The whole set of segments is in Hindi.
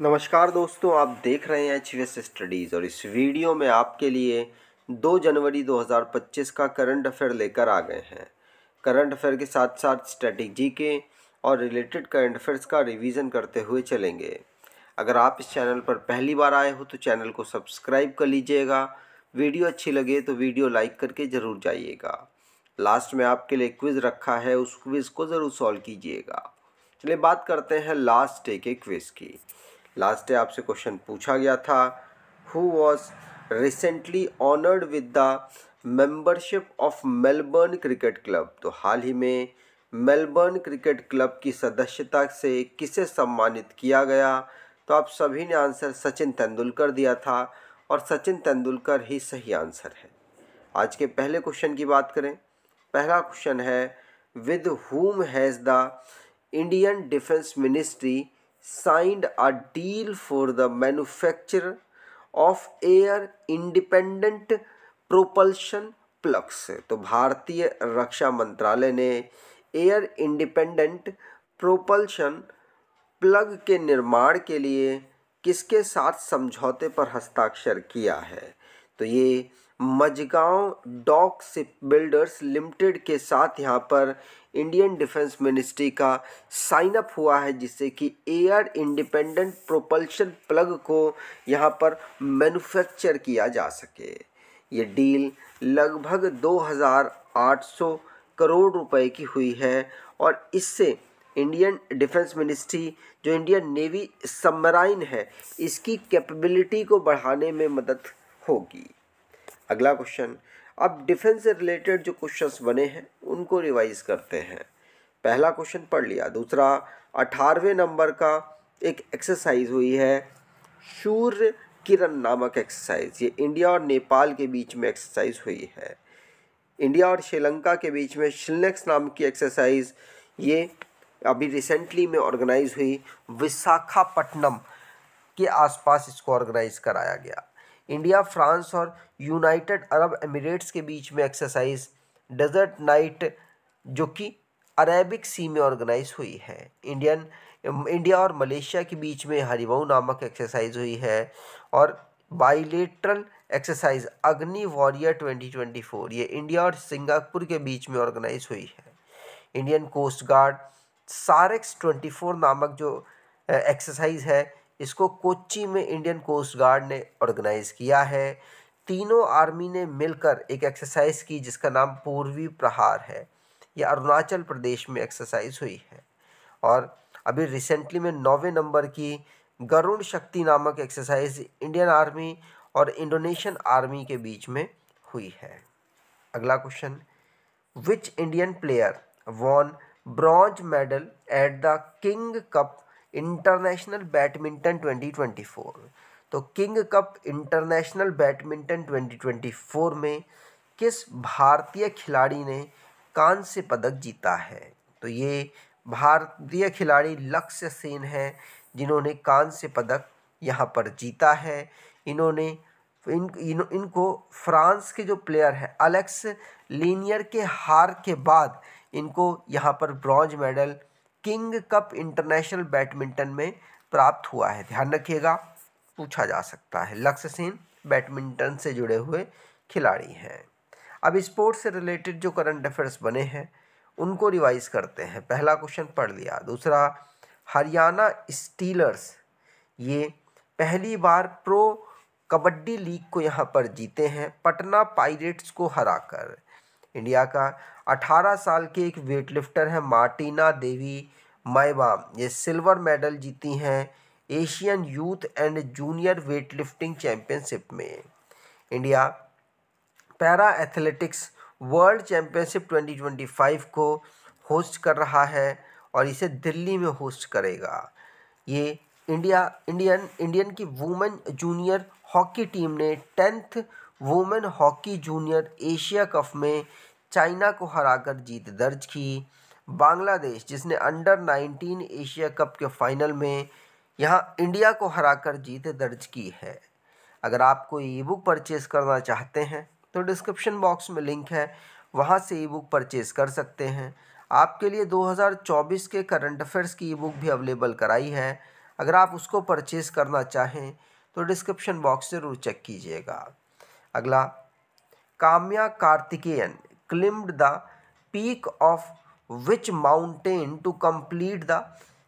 नमस्कार दोस्तों, आप देख रहे हैं एच स्टडीज़ और इस वीडियो में आपके लिए 2 जनवरी 2025 का करंट अफेयर लेकर आ गए हैं। करंट अफेयर के साथ साथ स्ट्रेटेजी के और रिलेटेड करंट अफेयर्स का रिवीजन करते हुए चलेंगे। अगर आप इस चैनल पर पहली बार आए हो तो चैनल को सब्सक्राइब कर लीजिएगा। वीडियो अच्छी लगे तो वीडियो लाइक करके ज़रूर जाइएगा। लास्ट में आपके लिए क्विज़ रखा है, उस क्विज़ को ज़रूर सॉल्व कीजिएगा। चलिए बात करते हैं लास्ट डे के क्विज़ की। लास्ट डे आपसे क्वेश्चन पूछा गया था, who was recently honoured with the membership of Melbourne cricket club. तो हाल ही में मेलबर्न क्रिकेट क्लब की सदस्यता से किसे सम्मानित किया गया। तो आप सभी ने आंसर सचिन तेंदुलकर दिया था और सचिन तेंदुलकर ही सही आंसर है। आज के पहले क्वेश्चन की बात करें। पहला क्वेश्चन है, with whom has the Indian defence ministry signed a deal for the manufacture of air independent propulsion plugs। तो भारतीय रक्षा मंत्रालय ने एयर इंडिपेंडेंट प्रोपल्शन प्लग के निर्माण के लिए किसके साथ समझौते पर हस्ताक्षर किया है। तो ये Mazagon dock ship builders limited के साथ यहाँ पर इंडियन डिफेंस मिनिस्ट्री का साइन अप हुआ है, जिससे कि एयर इंडिपेंडेंट प्रोपल्शन प्लग को यहाँ पर मैन्युफैक्चर किया जा सके। ये डील लगभग 2,800 करोड़ रुपए की हुई है और इससे इंडियन डिफेंस मिनिस्ट्री जो इंडियन नेवी सबमराइन है, इसकी कैपेबिलिटी को बढ़ाने में मदद होगी। अगला क्वेश्चन, अब डिफेंस से रिलेटेड जो क्वेश्चंस बने हैं उनको रिवाइज करते हैं। पहला क्वेश्चन पढ़ लिया। दूसरा 18वें नंबर का एक एक्सरसाइज हुई है, सूर्य किरण नामक एक्सरसाइज। ये इंडिया और नेपाल के बीच में एक्सरसाइज हुई है। इंडिया और श्रीलंका के बीच में शिलनेक्स नाम की एक्सरसाइज ये अभी रिसेंटली में ऑर्गेनाइज हुई। विशाखापट्टनम के आसपास इसको ऑर्गेनाइज कराया गया। इंडिया, फ्रांस और यूनाइटेड अरब एमिरेट्स के बीच में एक्सरसाइज डेजर्ट नाइट जो कि अरेबिक सी में ऑर्गेनाइज हुई है। इंडिया और मलेशिया के बीच में हरिवाऊ नामक एक्सरसाइज हुई है। और बाइलेटरल एक्सरसाइज अग्नि वॉरियर 2024 ये इंडिया और सिंगापुर के बीच में ऑर्गेनाइज हुई है। इंडियन कोस्ट गार्ड सारेक्स 24 नामक जो एक्सरसाइज है, इसको कोच्चि में इंडियन कोस्ट गार्ड ने ऑर्गेनाइज किया है। तीनों आर्मी ने मिलकर एक एक्सरसाइज की जिसका नाम पूर्वी प्रहार है। यह अरुणाचल प्रदेश में एक्सरसाइज हुई है। और अभी रिसेंटली में 9वें नंबर की गरुड़ शक्ति नामक एक्सरसाइज इंडियन आर्मी और इंडोनेशियन आर्मी के बीच में हुई है। अगला question, which Indian player won bronze medal at the King Cup international badminton 2024। तो किंग कप इंटरनेशनल बैडमिंटन 2024 में किस भारतीय खिलाड़ी ने कांस्य पदक जीता है। तो ये भारतीय खिलाड़ी लक्ष्य सेन है जिन्होंने कांस्य पदक यहाँ पर जीता है। इनको फ्रांस के जो प्लेयर है अलेक्स लीनियर के हार के बाद इनको यहाँ पर bronze medal king Cup international badminton में प्राप्त हुआ है। ध्यान रखिएगा, पूछा जा सकता है। लक्ष्य सेन बैडमिंटन से जुड़े हुए खिलाड़ी हैं। अब स्पोर्ट्स से रिलेटेड जो करंट अफेयर्स बने हैं उनको रिवाइज करते हैं। पहला क्वेश्चन पढ़ लिया। दूसरा, हरियाणा स्टीलर्स ये पहली बार प्रो कबड्डी लीग को यहाँ पर जीते हैं पटना पायरेट्स को हराकर। इंडिया का 18 साल के एक वेटलिफ्टर है मार्टिना देवी मैबाम, ये सिल्वर मेडल जीती हैं Asian youth and junior weightlifting championship में। India para athletics world championship 2025 को होस्ट कर रहा है और इसे दिल्ली में होस्ट करेगा। ये इंडियन की वुमेन जूनियर हॉकी टीम ने 10th women hockey junior Asia cup में चाइना को हराकर जीत दर्ज की। बांग्लादेश जिसने अंडर 19 एशिया कप के फाइनल में यहाँ इंडिया को हराकर जीत दर्ज की है। अगर आप कोई ई बुक परचेज़ करना चाहते हैं तो डिस्क्रिप्शन बॉक्स में लिंक है, वहाँ से ई बुक परचेज़ कर सकते हैं। आपके लिए 2024 के करंट अफेयर्स की ई बुक भी अवेलेबल कराई है। अगर आप उसको परचेज करना चाहें तो डिस्क्रिप्शन बॉक्स से जरूर चेक कीजिएगा। अगला, Kamya Karthikeyan climbed the peak of which mountain to complete the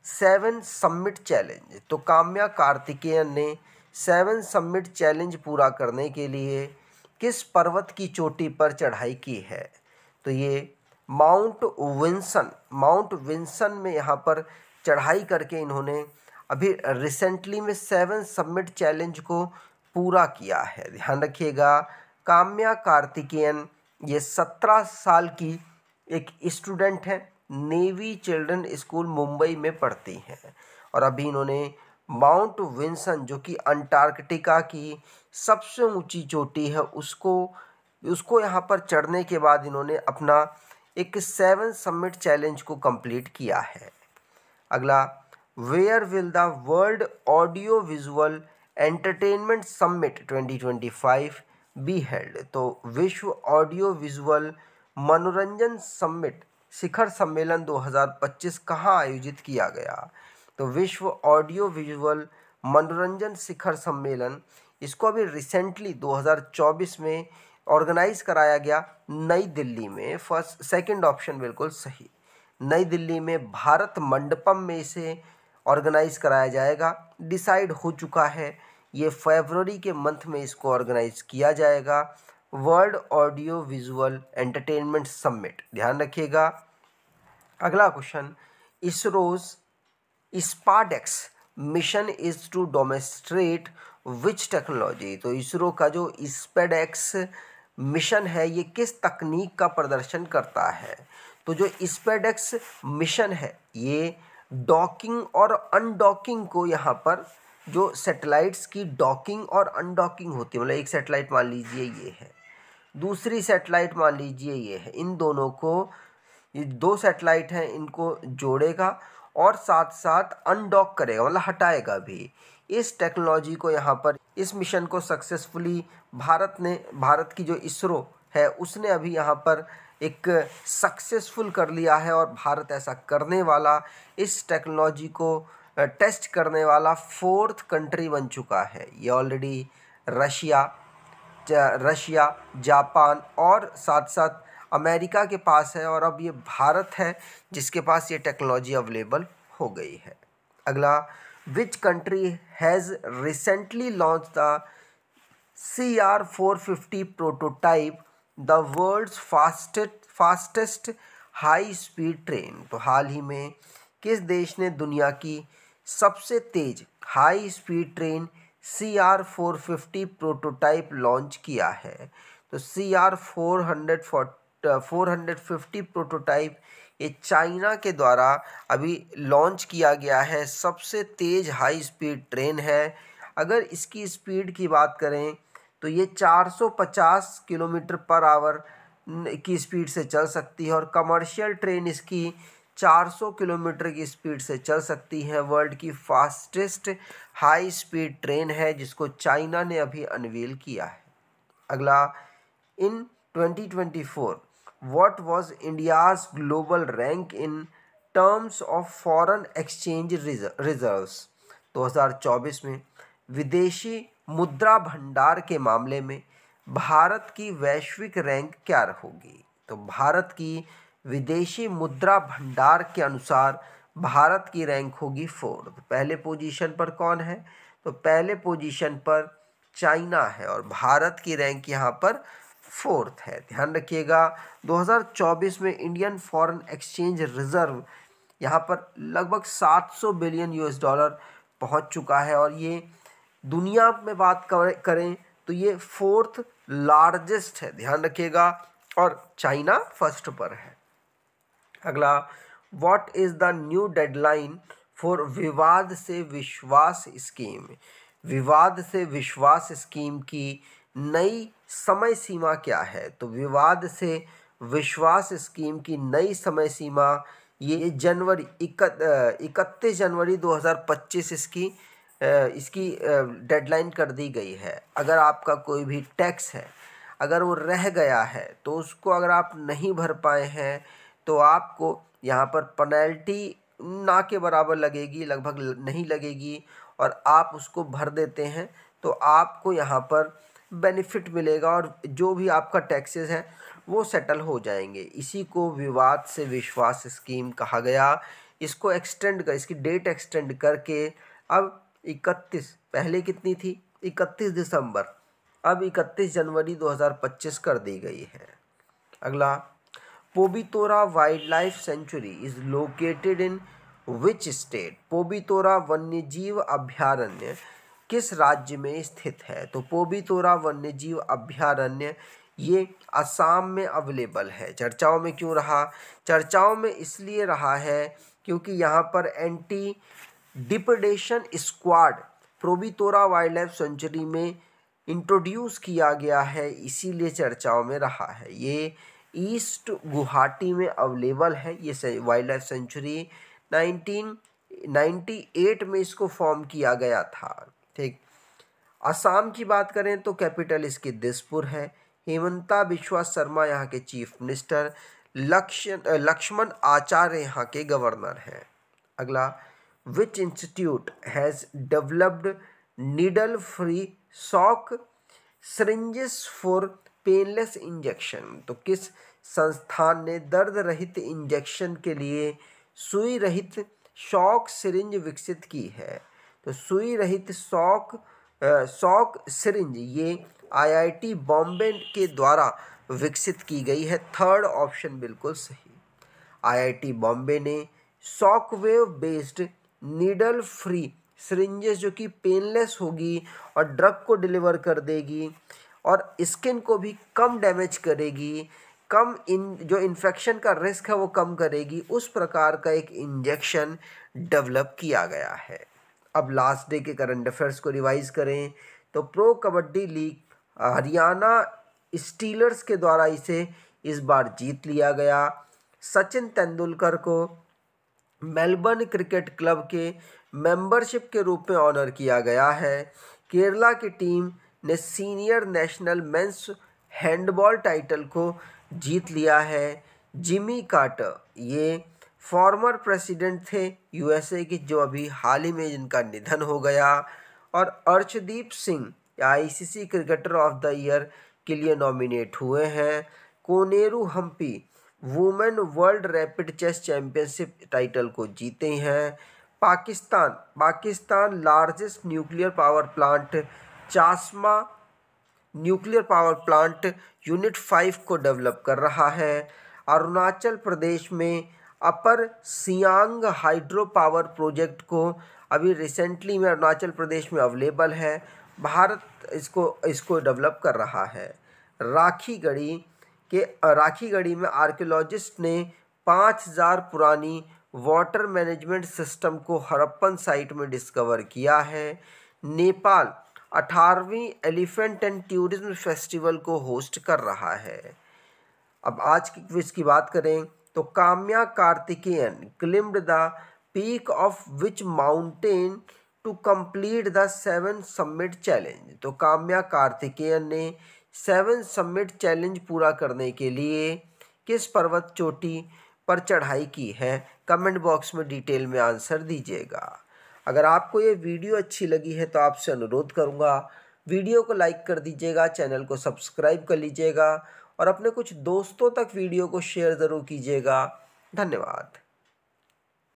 7 summit challenge. तो काम्या कार्तिकेयन ने 7 समिट चैलेंज पूरा करने के लिए किस पर्वत की चोटी पर चढ़ाई की है? तो ये माउंट विंसन में यहाँ पर चढ़ाई करके इन्होंने अभी रिसेंटली में 7 समिट चैलेंज को पूरा किया है। ध्यान रखिएगा, काम्या कार्तिकेयन ये 17 साल की एक स्टूडेंट है, नेवी चिल्ड्रन स्कूल मुंबई में पढ़ती हैं और अभी इन्होंने माउंट विंसन जो कि अंटार्कटिका की सबसे ऊंची चोटी है उसको यहाँ पर चढ़ने के बाद इन्होंने अपना एक 7 समिट चैलेंज को कंप्लीट किया है। अगला, where will the world audio visual entertainment summit 2025 be held. तो विश्व ऑडियो विजुअल मनोरंजन समिट शिखर सम्मेलन 2025 कहाँ आयोजित किया गया? तो विश्व ऑडियो विजुअल मनोरंजन शिखर सम्मेलन इसको अभी रिसेंटली 2024 में ऑर्गेनाइज कराया गया नई दिल्ली में। सेकंड ऑप्शन बिल्कुल सही, नई दिल्ली में भारत मंडपम में इसे ऑर्गेनाइज कराया जाएगा। डिसाइड हो चुका है, ये फरवरी के मंथ में इसको ऑर्गेनाइज किया जाएगा, world audio visual entertainment summit. ध्यान रखिएगा। अगला question, ISRO's SpaDeX mission is to demonstrate which technology. तो इसरो का जो स्पेडेक्स मिशन है ये किस तकनीक का प्रदर्शन करता है? तो जो स्पेडेक्स मिशन है ये डॉकिंग और अनडॉकिंग को, यहाँ पर जो सैटेलाइट्स की डॉकिंग और अनडॉकिंग होती है, मतलब एक सैटेलाइट मान लीजिए ये है, दूसरी सैटेलाइट मान लीजिए ये है, इन दोनों को, ये 2 सैटेलाइट हैं, इनको जोड़ेगा और साथ साथ अनडॉक करेगा, मतलब हटाएगा भी। इस टेक्नोलॉजी को यहाँ पर, इस मिशन को सक्सेसफुली भारत की जो इसरो है उसने अभी यहाँ पर एक सक्सेसफुल कर लिया है और भारत ऐसा करने वाला, इस टेक्नोलॉजी को टेस्ट करने वाला 4th कंट्री बन चुका है। ये ऑलरेडी रशिया, जापान और साथ साथ अमेरिका के पास है और अब ये भारत है जिसके पास ये टेक्नोलॉजी अवेलेबल हो गई है। अगला, which country has recently launch the CR450 prototype the world's fastest high speed train. तो हाल ही में किस देश ने दुनिया की सबसे तेज high speed train CR450 prototype launch किया है? तो CR450 प्रोटोटाइप ये चाइना के द्वारा अभी लॉन्च किया गया है, सबसे तेज हाई स्पीड ट्रेन है। अगर इसकी स्पीड की बात करें तो ये 450 किलोमीटर पर आवर की स्पीड से चल सकती है और कमर्शियल ट्रेन इसकी 400 किलोमीटर की स्पीड से चल सकती है। वर्ल्ड की फास्टेस्ट हाई स्पीड ट्रेन है जिसको चाइना ने अभी अनवील किया है। अगला, इन 2024 what was India's global rank in terms of foreign exchange reserves. 2024 में विदेशी मुद्रा भंडार के मामले में भारत की वैश्विक रैंक क्या होगी? तो भारत की विदेशी मुद्रा भंडार के अनुसार भारत की रैंक होगी 4th। पहले पोजीशन पर कौन है? तो पहले पोजीशन पर चाइना है और भारत की रैंक यहाँ पर 4th है। ध्यान रखिएगा, 2024 में इंडियन फॉरेन एक्सचेंज रिजर्व यहाँ पर लगभग 700 बिलियन US$ पहुँच चुका है और ये दुनिया में बात करें तो ये 4th लार्जेस्ट है। ध्यान रखिएगा, और चाइना फर्स्ट पर है। अगला, what is the new deadline for विवाद से विश्वास स्कीम। विवाद से विश्वास स्कीम की नई समय सीमा क्या है? तो विवाद से विश्वास स्कीम की नई समय सीमा ये 31 जनवरी 2025 इसकी डेडलाइन कर दी गई है। अगर आपका कोई भी टैक्स है, अगर वो रह गया है तो उसको अगर आप नहीं भर पाए हैं तो आपको यहाँ पर पेनल्टी ना के बराबर लगेगी, लगभग नहीं लगेगी, और आप उसको भर देते हैं तो आपको यहाँ पर बेनिफिट मिलेगा और जो भी आपका टैक्सेस है वो सेटल हो जाएंगे। इसी को विवाद से विश्वास स्कीम कहा गया। इसको इसकी डेट एक्सटेंड करके अब 31, पहले कितनी थी 31 दिसंबर, अब 31 जनवरी 2025 कर दी गई है। अगला, Pobitora wildlife sanctuary is located in which state? Pobitora वन्यजीव अभयारण्य किस राज्य में स्थित है? तो पोबितोरा वन्यजीव अभयारण्य ये असम में अवेलेबल है। चर्चाओं में क्यों रहा? चर्चाओं में इसलिए रहा है क्योंकि यहाँ पर anti depredation squad Pobitora wildlife sanctuary में इंट्रोड्यूस किया गया है, इसीलिए चर्चाओं में रहा है। ये ईस्ट गुवाहाटी में अवेलेबल है। ये वाइल्ड लाइफ सेंचुरी 1998 में इसको फॉर्म किया गया था। ठीक, असम की बात करें तो कैपिटल इसकी दिसपुर है। हेमंता बिश्वा शर्मा यहाँ के चीफ मिनिस्टर, लक्ष्मण आचार्य यहाँ के गवर्नर हैं। अगला, which institute has developed needle free shock syringes for painless injection? तो किस संस्थान ने दर्द रहित इंजेक्शन के लिए सुई रहित शॉक सिरिंज विकसित की है? तो सुई रहित शॉक सिरिंज ये आईआईटी बॉम्बे के द्वारा विकसित की गई है। थर्ड ऑप्शन बिल्कुल सही। आईआईटी बॉम्बे ने shockwave based needle free syringes जो कि पेनलेस होगी और ड्रग को डिलीवर कर देगी और स्किन को भी कम डैमेज करेगी, जो इन्फेक्शन का रिस्क है वो कम करेगी, उस प्रकार का एक इंजेक्शन डेवलप किया गया है। अब लास्ट डे के करंट अफेयर्स को रिवाइज करें तो pro kabaddi league Haryana stealers के द्वारा इसे इस बार जीत लिया गया। सचिन तेंदुलकर को मेलबर्न क्रिकेट क्लब के मेंबरशिप के रूप में ऑनर किया गया है। केरला की टीम ने senior national men's handball title को जीत लिया है। जिमी कार्टर ये फॉर्मर प्रेसिडेंट थे यूएसए की, जो अभी हाल ही में जिनका निधन हो गया। और Arshdeep Singh ICC cricketer of the year के लिए नॉमिनेट हुए हैं। Koneru Humpy women world rapid chess championship title को जीते हैं। Pakistan largest nuclear power plant Chashma nuclear power plant unit 5 को डेवलप कर रहा है। अरुणाचल प्रदेश में upper Siang hydro power project को अभी रिसेंटली में अरुणाचल प्रदेश में अवेलेबल है। भारत इसको डेवलप कर रहा है। राखीगढ़ी में आर्कियोलॉजिस्ट ने 5000 पुरानी वाटर मैनेजमेंट सिस्टम को हड़प्पन साइट में डिस्कवर किया है। नेपाल 18वीं एलिफेंट एंड टूरिज्म फेस्टिवल को होस्ट कर रहा है। अब आज की क्विज की बात करें तो Kamya Karthikeyan climbed the peak of which mountain to complete the 7 summit challenge? तो काम्या कार्तिकेयन ने 7 समिट चैलेंज पूरा करने के लिए किस पर्वत चोटी पर चढ़ाई की है? कमेंट बॉक्स में डिटेल में आंसर दीजिएगा। अगर आपको ये वीडियो अच्छी लगी है तो आपसे अनुरोध करूँगा वीडियो को लाइक कर दीजिएगा, चैनल को सब्सक्राइब कर लीजिएगा और अपने कुछ दोस्तों तक वीडियो को शेयर ज़रूर कीजिएगा। धन्यवाद।